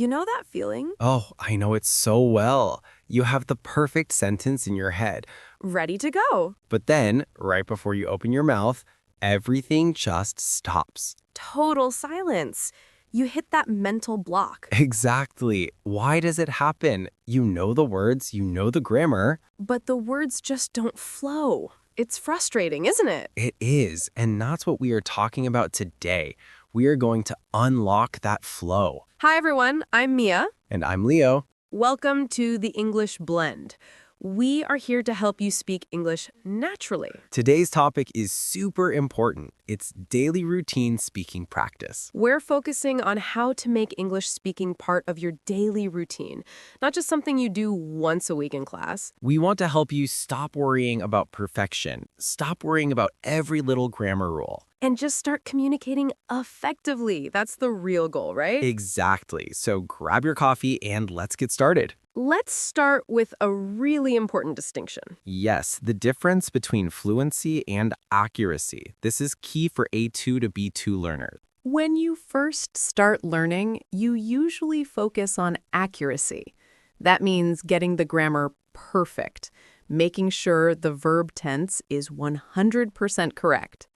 You know that feeling? Oh, I know it so well. You have the perfect sentence in your head. Ready to go. But then, right before you open your mouth, everything just stops. Total silence. You hit that mental block. Exactly. Why does it happen? You know the words, you know the grammar. But the words just don't flow. It's frustrating, isn't it? It is, and that's what we are talking about today. We are going to unlock that flow. Hi, everyone. I'm Mia. And I'm Leo. Welcome to the English Blend. We are here to help you speak English naturally. Today's topic is super important. It's daily routine speaking practice. We're focusing on how to make English speaking part of your daily routine, not just something you do once a week in class. We want to help you stop worrying about perfection, stop worrying about every little grammar rule. And just start communicating effectively. That's the real goal, right? Exactly. So grab your coffee and let's get started. Let's start with a really important distinction. Yes, the difference between fluency and accuracy. This is key for A2 to B2 learners. When you first start learning, you usually focus on accuracy. That means getting the grammar perfect, making sure the verb tense is 100% correct.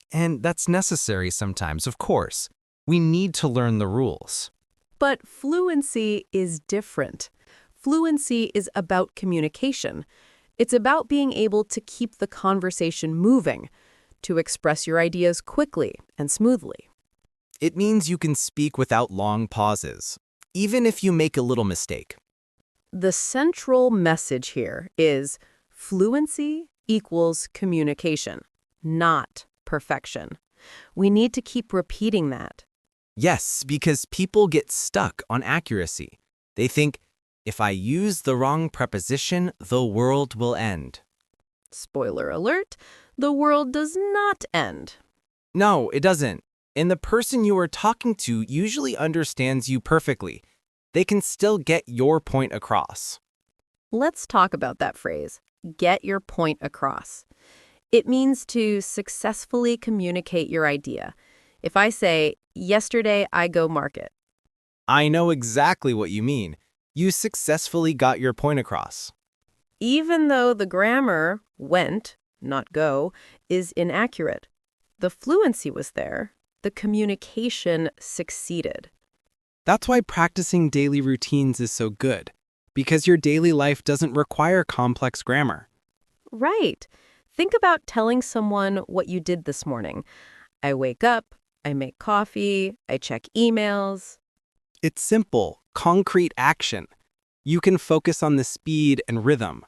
And that's necessary sometimes, of course. We need to learn the rules. But fluency is different. Fluency is about communication. It's about being able to keep the conversation moving, to express your ideas quickly and smoothly. It means you can speak without long pauses, even if you make a little mistake. The central message here is fluency equals communication, not perfection. We need to keep repeating that. Yes, because people get stuck on accuracy. They think, if I use the wrong preposition, the world will end. Spoiler alert, the world does not end. No, it doesn't. And the person you are talking to usually understands you perfectly. They can still get your point across. Let's talk about that phrase, get your point across. It means to successfully communicate your idea. If I say, yesterday I go market. I know exactly what you mean. You successfully got your point across. Even though the grammar, went, not go, is inaccurate, the fluency was there. The communication succeeded. That's why practicing daily routines is so good, because your daily life doesn't require complex grammar. Right. Think about telling someone what you did this morning. I wake up, I make coffee, I check emails. It's simple, concrete action. You can focus on the speed and rhythm.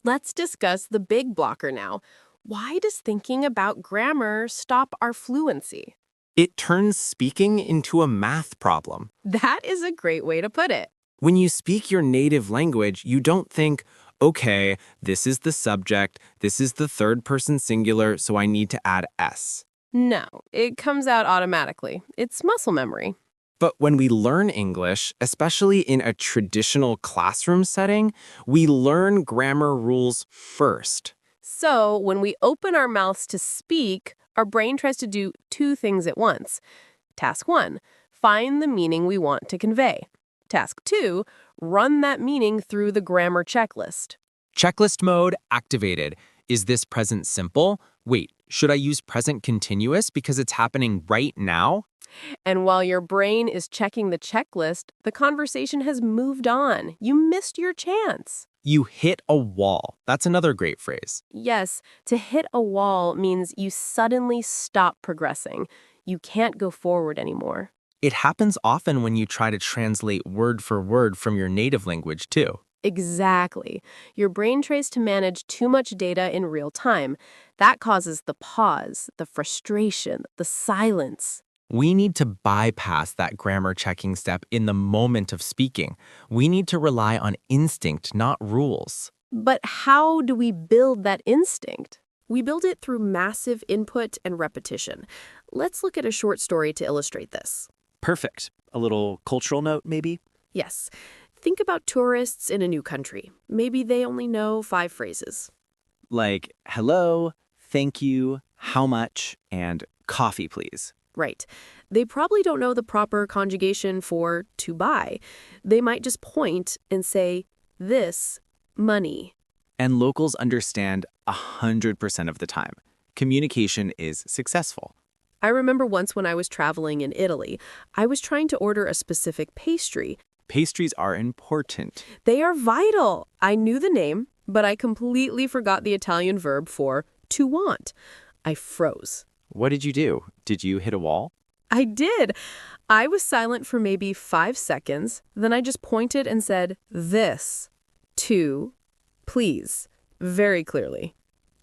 Let's discuss the big blocker now. Why does thinking about grammar stop our fluency? It turns speaking into a math problem. That is a great way to put it. When you speak your native language, you don't think, okay, this is the subject, this is the third person singular, so I need to add S. No, it comes out automatically. It's muscle memory. But when we learn English, especially in a traditional classroom setting, we learn grammar rules first. So when we open our mouths to speak, our brain tries to do two things at once. Task 1, find the meaning we want to convey. Task 2, run that meaning through the grammar checklist. Checklist mode activated. Is this present simple? Wait, should I use present continuous because it's happening right now? And while your brain is checking the checklist, the conversation has moved on. You missed your chance. You hit a wall. That's another great phrase. Yes, to hit a wall means you suddenly stop progressing. You can't go forward anymore. It happens often when you try to translate word for word from your native language, too. Exactly. Your brain tries to manage too much data in real time. That causes the pause, the frustration, the silence. We need to bypass that grammar checking step in the moment of speaking. We need to rely on instinct, not rules. But how do we build that instinct? We build it through massive input and repetition. Let's look at a short story to illustrate this. Perfect. A little cultural note, maybe? Yes. Think about tourists in a new country. Maybe they only know 5 phrases. Like, hello, thank you, how much, and coffee, please. Right. They probably don't know the proper conjugation for to buy. They might just point and say, this money. And locals understand 100% of the time. Communication is successful. I remember once when I was traveling in Italy, I was trying to order a specific pastry. Pastries are important. They are vital. I knew the name, but I completely forgot the Italian verb for to want. I froze. What did you do? Did you hit a wall? I did. I was silent for maybe 5 seconds. Then I just pointed and said, this, to, please, very clearly.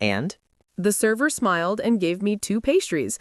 And? The server smiled and gave me 2 pastries.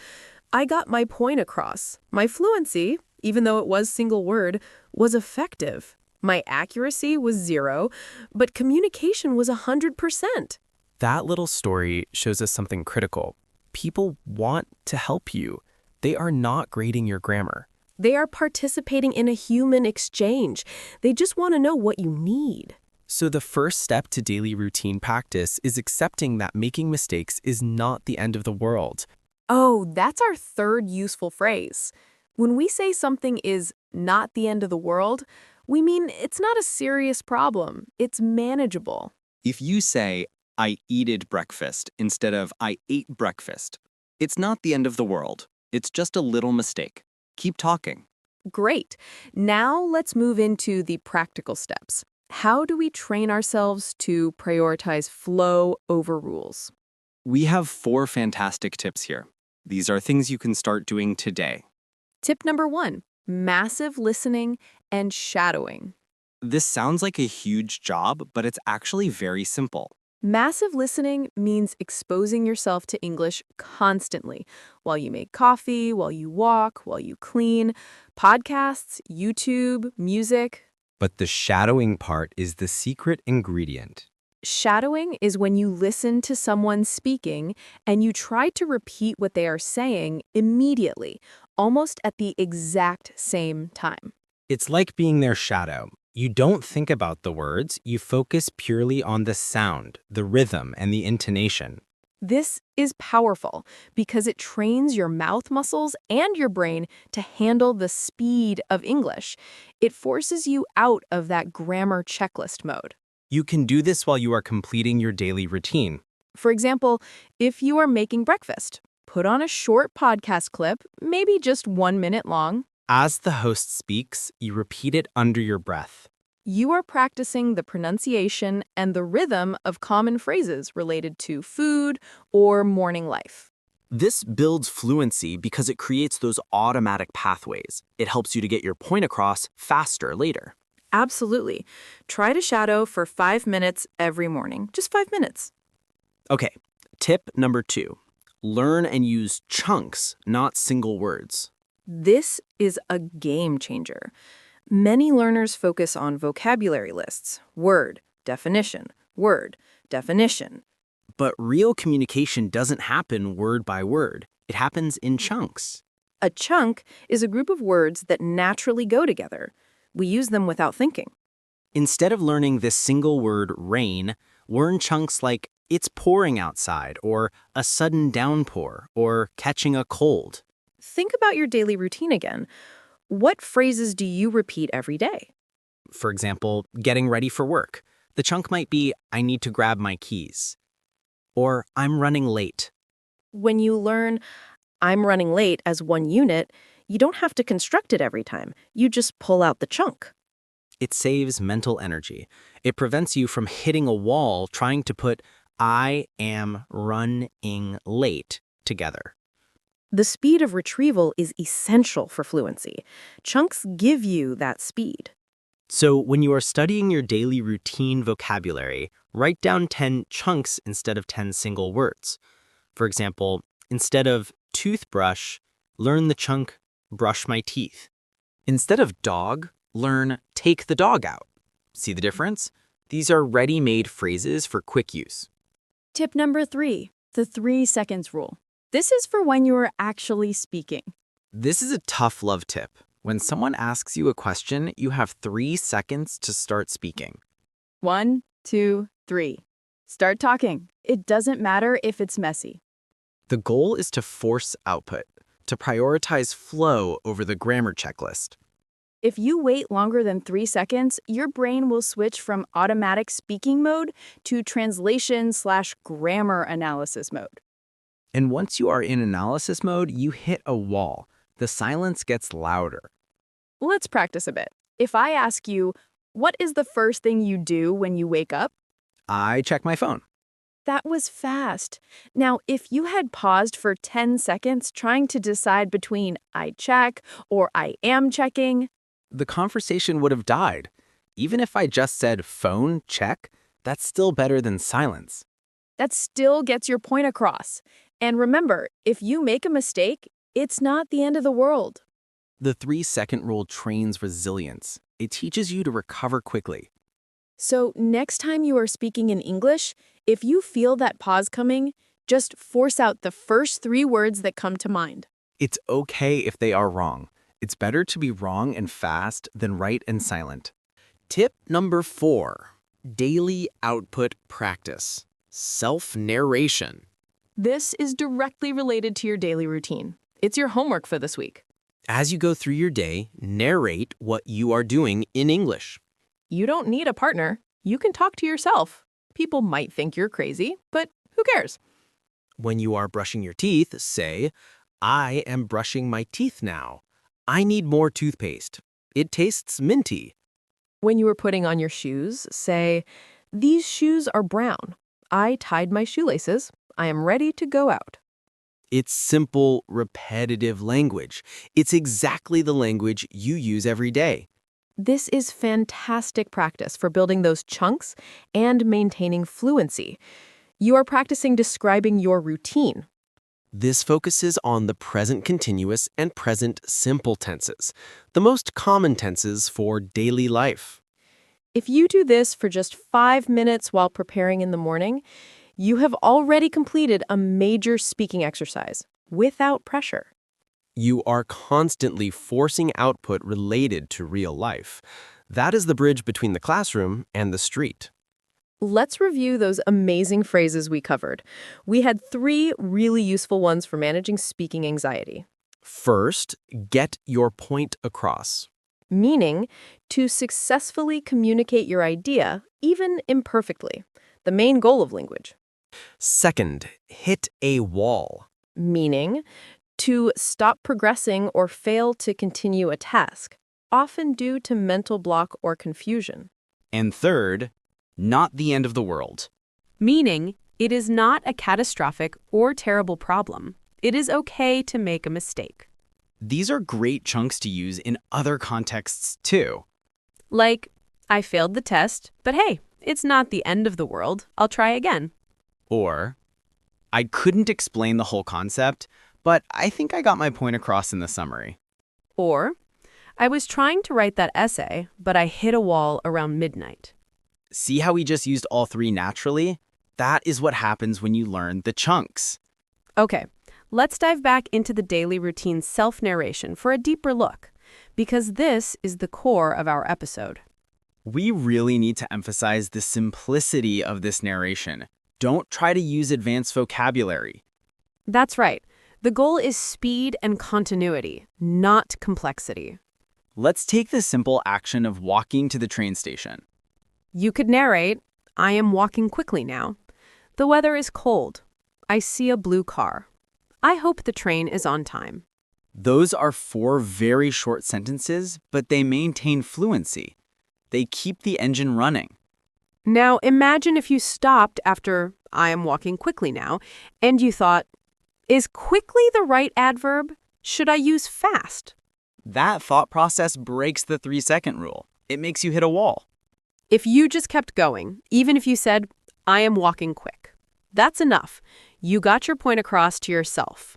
I got my point across. My fluency, even though it was single word, was effective. My accuracy was 0, but communication was 100%. That little story shows us something critical. People want to help you. They are not grading your grammar. They are participating in a human exchange. They just want to know what you need. So the first step to daily routine practice is accepting that making mistakes is not the end of the world. Oh, that's our third useful phrase. When we say something is not the end of the world, we mean it's not a serious problem. It's manageable. If you say, I eated breakfast instead of I ate breakfast, it's not the end of the world. It's just a little mistake. Keep talking. Great. Now let's move into the practical steps. How do we train ourselves to prioritize flow over rules? We have 4 fantastic tips here. These are things you can start doing today. Tip number 1, massive listening and shadowing. This sounds like a huge job, but it's actually very simple. Massive listening means exposing yourself to English constantly while you make coffee, while you walk, while you clean, podcasts, YouTube, music. But the shadowing part is the secret ingredient. Shadowing is when you listen to someone speaking and you try to repeat what they are saying immediately, almost at the exact same time. It's like being their shadow. You don't think about the words, you focus purely on the sound, the rhythm, and the intonation. This is powerful because it trains your mouth muscles and your brain to handle the speed of English. It forces you out of that grammar checklist mode. You can do this while you are completing your daily routine. For example, if you are making breakfast, put on a short podcast clip, maybe just 1 minute long. As the host speaks, you repeat it under your breath. You are practicing the pronunciation and the rhythm of common phrases related to food or morning life. This builds fluency because it creates those automatic pathways. It helps you to get your point across faster later. Absolutely. Try to shadow for 5 minutes every morning. Just 5 minutes. Okay, tip number 2. Learn and use chunks, not single words. This is a game changer. Many learners focus on vocabulary lists, word, definition, word, definition. But real communication doesn't happen word by word. It happens in chunks. A chunk is a group of words that naturally go together. We use them without thinking. Instead of learning this single word rain, learn chunks like it's pouring outside, or a sudden downpour, or catching a cold. Think about your daily routine again. What phrases do you repeat every day? For example, getting ready for work. The chunk might be, I need to grab my keys. Or, I'm running late. When you learn, I'm running late as one unit, you don't have to construct it every time. You just pull out the chunk. It saves mental energy. It prevents you from hitting a wall trying to put I am running late together. The speed of retrieval is essential for fluency. Chunks give you that speed. So when you are studying your daily routine vocabulary, write down 10 chunks instead of 10 single words. For example, instead of toothbrush, learn the chunk brush my teeth. Instead of dog, learn take the dog out. See the difference? These are ready-made phrases for quick use. Tip number 3, the 3 seconds rule. This is for when you are actually speaking. This is a tough love tip. When someone asks you a question, you have 3 seconds to start speaking. 1, 2, 3. Start talking. It doesn't matter if it's messy. The goal is to force output. to prioritize flow over the grammar checklist. If you wait longer than 3 seconds, your brain will switch from automatic speaking mode to translation/grammar analysis mode. And once you are in analysis mode, you hit a wall. The silence gets louder. Let's practice a bit. If I ask you, what is the first thing you do when you wake up? I check my phone. That was fast. Now, if you had paused for 10 seconds trying to decide between I check or I am checking, The conversation would have died. Even if I just said phone check, that's still better than silence. that still gets your point across. And remember, if you make a mistake, it's not the end of the world. The 3-second rule trains resilience. It teaches you to recover quickly. So next time you are speaking in English, if you feel that pause coming, just force out the first 3 words that come to mind. It's okay if they are wrong. It's better to be wrong and fast than right and silent. Tip number 4, daily output practice, self-narration. This is directly related to your daily routine. It's your homework for this week. As you go through your day, narrate what you are doing in English. You don't need a partner. You can talk to yourself. People might think you're crazy, but who cares? When you are brushing your teeth, say, I am brushing my teeth now. I need more toothpaste. It tastes minty. When you are putting on your shoes, say, these shoes are brown. I tied my shoelaces. I am ready to go out. It's simple, repetitive language. It's exactly the language you use every day. This is fantastic practice for building those chunks and maintaining fluency. You are practicing describing your routine. This focuses on the present continuous and present simple tenses, the most common tenses for daily life. If you do this for just 5 minutes while preparing in the morning, you have already completed a major speaking exercise without pressure. You are constantly forcing output related to real life. That is the bridge between the classroom and the street. Let's review those amazing phrases we covered. We had 3 really useful ones for managing speaking anxiety. First, get your point across. Meaning, to successfully communicate your idea, even imperfectly, the main goal of language. Second, hit a wall. Meaning, to stop progressing or fail to continue a task, often due to mental block or confusion. And third, not the end of the world. Meaning, it is not a catastrophic or terrible problem. It is okay to make a mistake. These are great chunks to use in other contexts too. Like, I failed the test, but hey, it's not the end of the world. I'll try again. Or, I couldn't explain the whole concept, but I think I got my point across in the summary. Or, I was trying to write that essay, but I hit a wall around midnight. See how we just used all 3 naturally? That is what happens when you learn the chunks. Okay, let's dive back into the daily routine self-narration for a deeper look, because this is the core of our episode. We really need to emphasize the simplicity of this narration. Don't try to use advanced vocabulary. That's right. The goal is speed and continuity, not complexity. Let's take the simple action of walking to the train station. You could narrate, I am walking quickly now. The weather is cold. I see a blue car. I hope the train is on time. Those are 4 very short sentences, but they maintain fluency. They keep the engine running. Now imagine if you stopped after, I am walking quickly now, and you thought, is quickly the right adverb? Should I use fast? That thought process breaks the 3-second rule. It makes you hit a wall. If you just kept going, even if you said, I am walking quick, that's enough. You got your point across to yourself.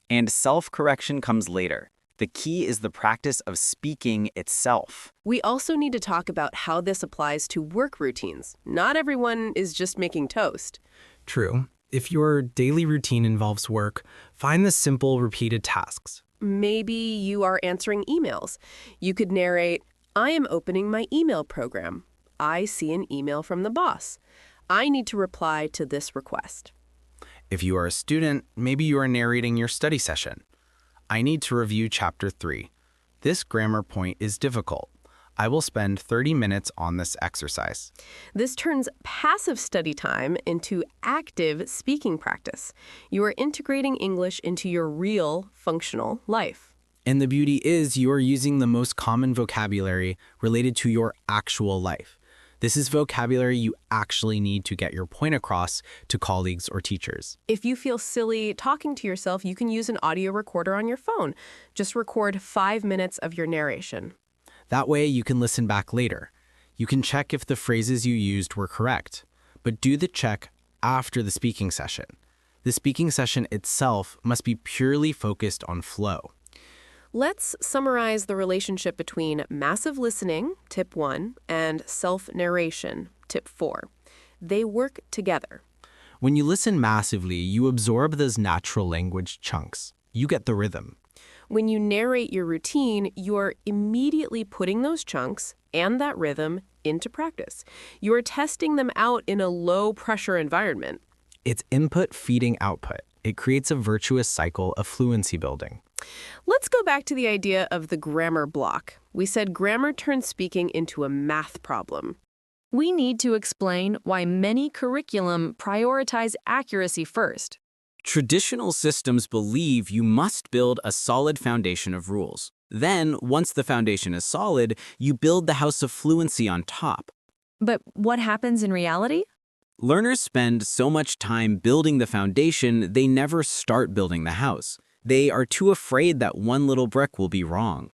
And self-correction comes later. The key is the practice of speaking itself. We also need to talk about how this applies to work routines. Not everyone is just making toast. True. If your daily routine involves work, find the simple, repeated tasks. Maybe you are answering emails. You could narrate, I am opening my email program. I see an email from the boss. I need to reply to this request. If you are a student, maybe you are narrating your study session. I need to review Chapter 3. This grammar point is difficult. I will spend 30 minutes on this exercise. This turns passive study time into active speaking practice. You are integrating English into your real, functional life. And the beauty is you are using the most common vocabulary related to your actual life. This is vocabulary you actually need to get your point across to colleagues or teachers. If you feel silly talking to yourself, you can use an audio recorder on your phone. Just record 5 minutes of your narration. That way you can listen back later. You can check if the phrases you used were correct, but do the check after the speaking session. The speaking session itself must be purely focused on flow. Let's summarize the relationship between massive listening, tip 1, and self-narration, tip 4. They work together. When you listen massively, you absorb those natural language chunks. You get the rhythm. When you narrate your routine, you're immediately putting those chunks and that rhythm into practice. You're testing them out in a low-pressure environment. It's input feeding output. It creates a virtuous cycle of fluency building. Let's go back to the idea of the grammar block. We said grammar turns speaking into a math problem. We need to explain why many curriculum prioritize accuracy first. Traditional systems believe you must build a solid foundation of rules. Then, once the foundation is solid, you build the house of fluency on top. But what happens in reality? Learners spend so much time building the foundation, they never start building the house. They are too afraid that one little brick will be wrong.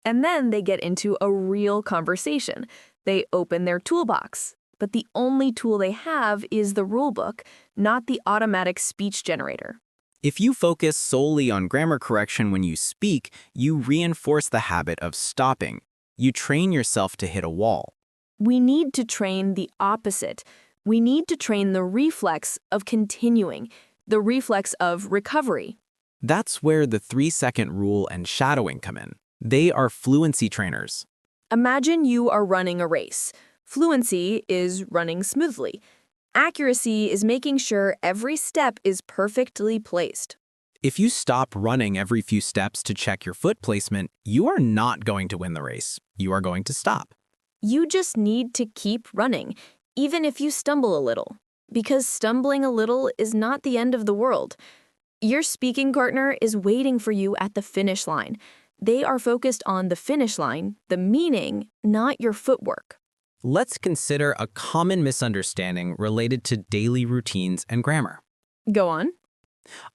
And then they get into a real conversation. They open their toolbox. But the only tool they have is the rulebook, not the automatic speech generator. If you focus solely on grammar correction when you speak, you reinforce the habit of stopping. You train yourself to hit a wall. We need to train the opposite. We need to train the reflex of continuing, the reflex of recovery. That's where the 3-second rule and shadowing come in. They are fluency trainers. Imagine you are running a race. Fluency is running smoothly. Accuracy is making sure every step is perfectly placed. If you stop running every few steps to check your foot placement, you are not going to win the race. You are going to stop. You just need to keep running, even if you stumble a little. Because stumbling a little is not the end of the world. Your speaking partner is waiting for you at the finish line. They are focused on the finish line, the meaning, not your footwork. Let's consider a common misunderstanding related to daily routines and grammar. Go on.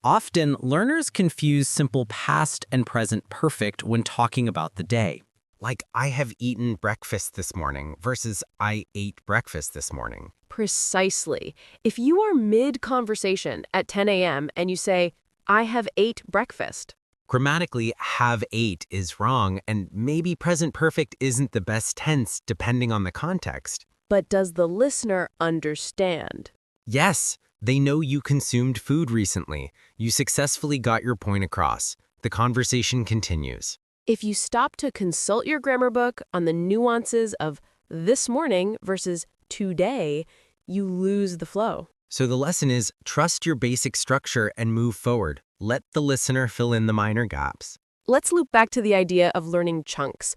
Often, learners confuse simple past and present perfect when talking about the day. Like, I have eaten breakfast this morning versus I ate breakfast this morning. Precisely. If you are mid-conversation at 10 a.m. and you say, I have ate breakfast. Grammatically, have ate is wrong, and maybe present perfect isn't the best tense depending on the context. But does the listener understand? Yes, they know you consumed food recently. You successfully got your point across. The conversation continues. If you stop to consult your grammar book on the nuances of this morning versus today, you lose the flow. So the lesson is, trust your basic structure and move forward. Let the listener fill in the minor gaps. Let's loop back to the idea of learning chunks.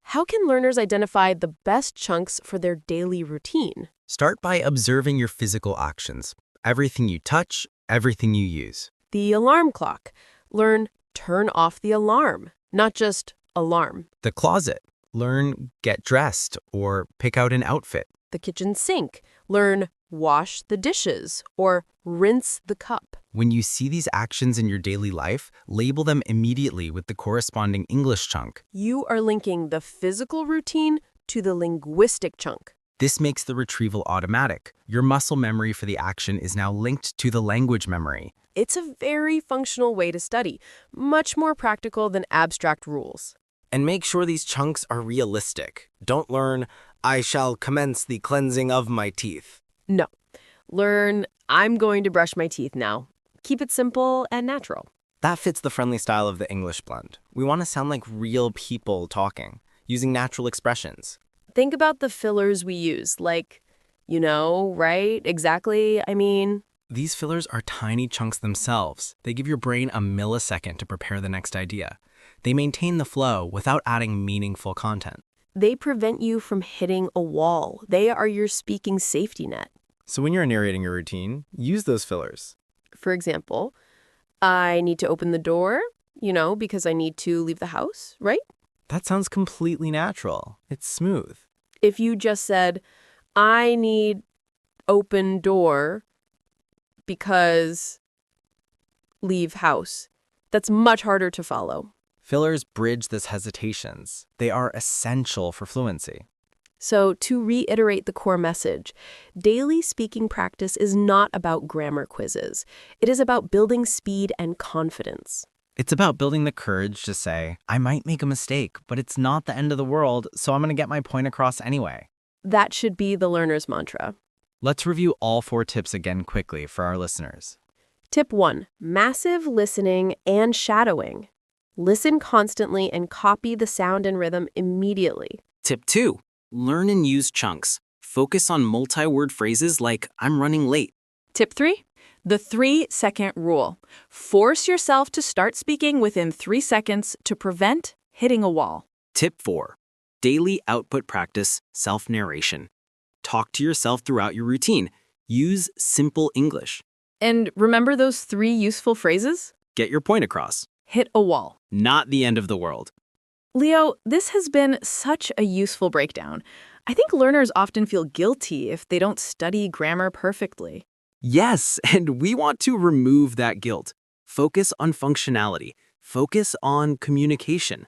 How can learners identify the best chunks for their daily routine? Start by observing your physical actions. Everything you touch, everything you use. The alarm clock. Learn turn off the alarm, not just alarm. The closet. Learn get dressed or pick out an outfit. The kitchen sink. Learn wash the dishes or rinse the cup. When you see these actions in your daily life, label them immediately with the corresponding English chunk. You are linking the physical routine to the linguistic chunk. This makes the retrieval automatic. Your muscle memory for the action is now linked to the language memory. It's a very functional way to study, much more practical than abstract rules. And make sure these chunks are realistic. Don't learn, I shall commence the cleansing of my teeth. No. Learn, I'm going to brush my teeth now. Keep it simple and natural. That fits the friendly style of the English blend. We want to sound like real people talking, using natural expressions. Think about the fillers we use, like, right? Exactly, I mean. These fillers are tiny chunks themselves. They give your brain a millisecond to prepare the next idea. They maintain the flow without adding meaningful content. They prevent you from hitting a wall. They are your speaking safety net. So when you're narrating your routine, use those fillers. For example, I need to open the door, because I need to leave the house, right? That sounds completely natural. It's smooth. If you just said, I need open door because leave house, that's much harder to follow. Fillers bridge these hesitations. They are essential for fluency. So to reiterate the core message, daily speaking practice is not about grammar quizzes. It is about building speed and confidence. It's about building the courage to say, I might make a mistake, but it's not the end of the world, so I'm going to get my point across anyway. That should be the learner's mantra. Let's review all 4 tips again quickly for our listeners. Tip 1, massive listening and shadowing. Listen constantly and copy the sound and rhythm immediately. Tip 2. Learn and use chunks. Focus on multi-word phrases like, I'm running late. Tip 3. The 3-second rule. Force yourself to start speaking within 3 seconds to prevent hitting a wall. Tip 4. Daily output practice, self-narration. Talk to yourself throughout your routine. Use simple English. And remember those 3 useful phrases? Get your point across. Hit a wall. Not the end of the world. Leo, this has been such a useful breakdown. I think learners often feel guilty if they don't study grammar perfectly. Yes, and we want to remove that guilt. Focus on functionality. Focus on communication.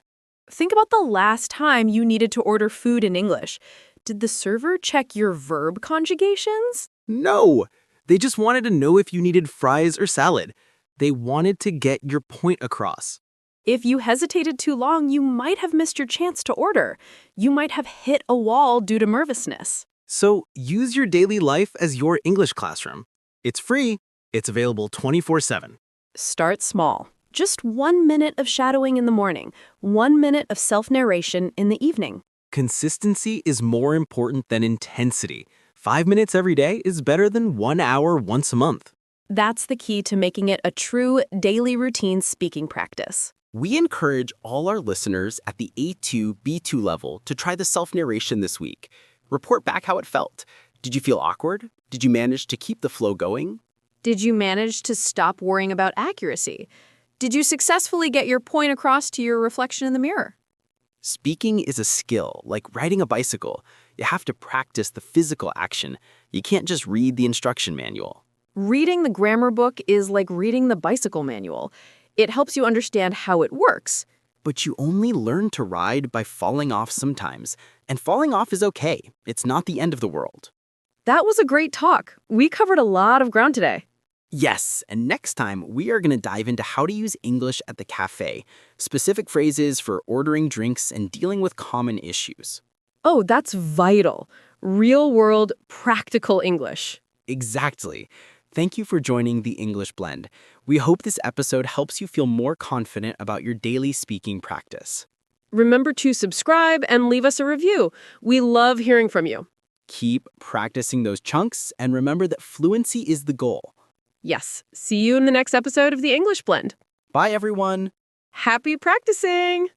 Think about the last time you needed to order food in English. Did the server check your verb conjugations? No, they just wanted to know if you needed fries or salad. They wanted to get your point across. If you hesitated too long, you might have missed your chance to order. You might have hit a wall due to nervousness. So use your daily life as your English classroom. It's free. It's available 24/7. Start small. Just 1 minute of shadowing in the morning, 1 minute of self-narration in the evening. Consistency is more important than intensity. 5 minutes every day is better than 1 hour once a month. That's the key to making it a true daily routine speaking practice. We encourage all our listeners at the A2, B2 level to try the self-narration this week. Report back how it felt. Did you feel awkward? Did you manage to keep the flow going? Did you manage to stop worrying about accuracy? Did you successfully get your point across to your reflection in the mirror? Speaking is a skill, like riding a bicycle. You have to practice the physical action. You can't just read the instruction manual. Reading the grammar book is like reading the bicycle manual. It helps you understand how it works. But you only learn to ride by falling off sometimes. And falling off is okay. It's not the end of the world. That was a great talk. We covered a lot of ground today. Yes, and next time we are going to dive into how to use English at the cafe, specific phrases for ordering drinks and dealing with common issues. Oh, that's vital. Real-world, practical English. Exactly. Thank you for joining the English Blend. We hope this episode helps you feel more confident about your daily speaking practice. Remember to subscribe and leave us a review. We love hearing from you. Keep practicing those chunks and remember that fluency is the goal. Yes. See you in the next episode of the English Blend. Bye, everyone. Happy practicing!